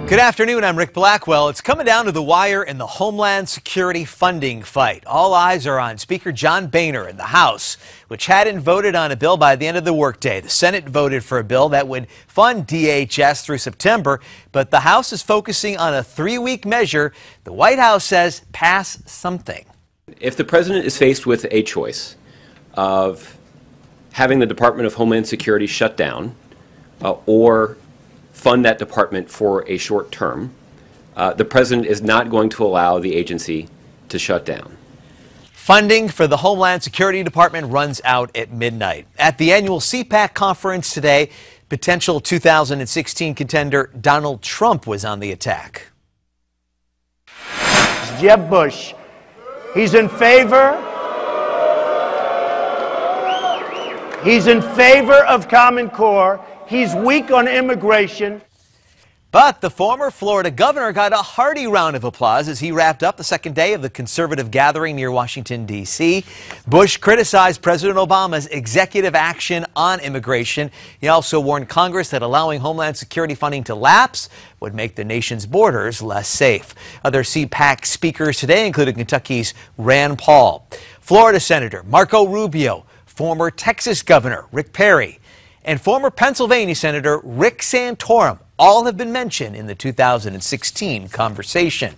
Good afternoon, I'm Ric Blackwell. It's coming down to the wire in the Homeland Security funding fight. All eyes are on Speaker John Boehner in the House, which hadn't voted on a bill by the end of the workday. The Senate voted for a bill that would fund DHS through September, but the House is focusing on a 3-week measure. The White House says pass something. If the president is faced with a choice of having the Department of Homeland Security shut down or fund that department for a short term, the president is not going to allow the agency to shut down. Funding for the Homeland Security Department runs out at midnight. At the annual CPAC conference today, potential 2016 contender Donald Trump was on the attack. Jeb Bush. He's in favor. He's in favor of Common Core. He's weak on immigration. But the former Florida governor got a hearty round of applause as he wrapped up the second day of the conservative gathering near Washington, D.C. Bush criticized President Obama's executive action on immigration. He also warned Congress that allowing Homeland Security funding to lapse would make the nation's borders less safe. Other CPAC speakers today included Kentucky's Rand Paul, Florida Senator Marco Rubio, former Texas Governor Rick Perry, and former Pennsylvania Senator Rick Santorum. All have been mentioned in the 2016 conversation.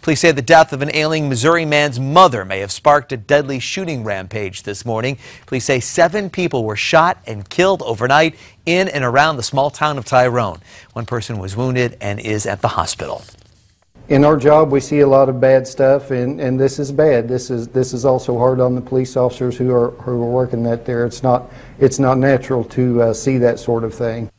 Police say the death of an ailing Missouri man's mother may have sparked a deadly shooting rampage this morning. Police say 7 people were shot and killed overnight in and around the small town of Tyrone. One person was wounded and is at the hospital. In our job, we see a lot of bad stuff, and this is bad. This is also hard on the police officers who are working that there. It's not natural to see that sort of thing.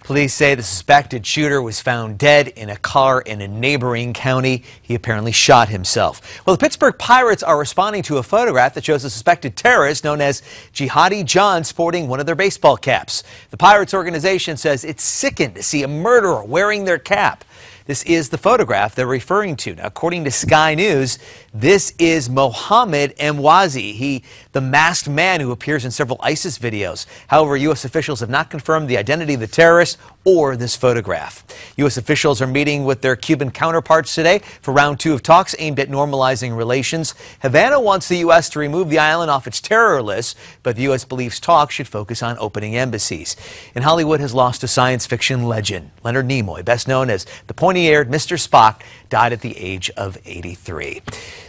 Police say the suspected shooter was found dead in a car in a neighboring county. He apparently shot himself. Well, the Pittsburgh Pirates are responding to a photograph that shows a suspected terrorist known as Jihadi John sporting one of their baseball caps. The Pirates organization says it's sickened to see a murderer wearing their cap. This is the photograph they're referring to. Now, according to Sky News, this is Mohammed Emwazi, the masked man who appears in several ISIS videos. However, U.S. officials have not confirmed the identity of the terrorist or this photograph. U.S. officials are meeting with their Cuban counterparts today for round 2 of talks aimed at normalizing relations. Havana wants the U.S. to remove the island off its terror list, but the U.S. believes talks should focus on opening embassies. And Hollywood has lost a science fiction legend. Leonard Nimoy, best known as the pointy-eared Mr. Spock, died at the age of 83.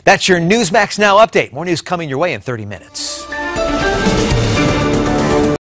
That's your Newsmax Now update. More news coming your way in 30 minutes.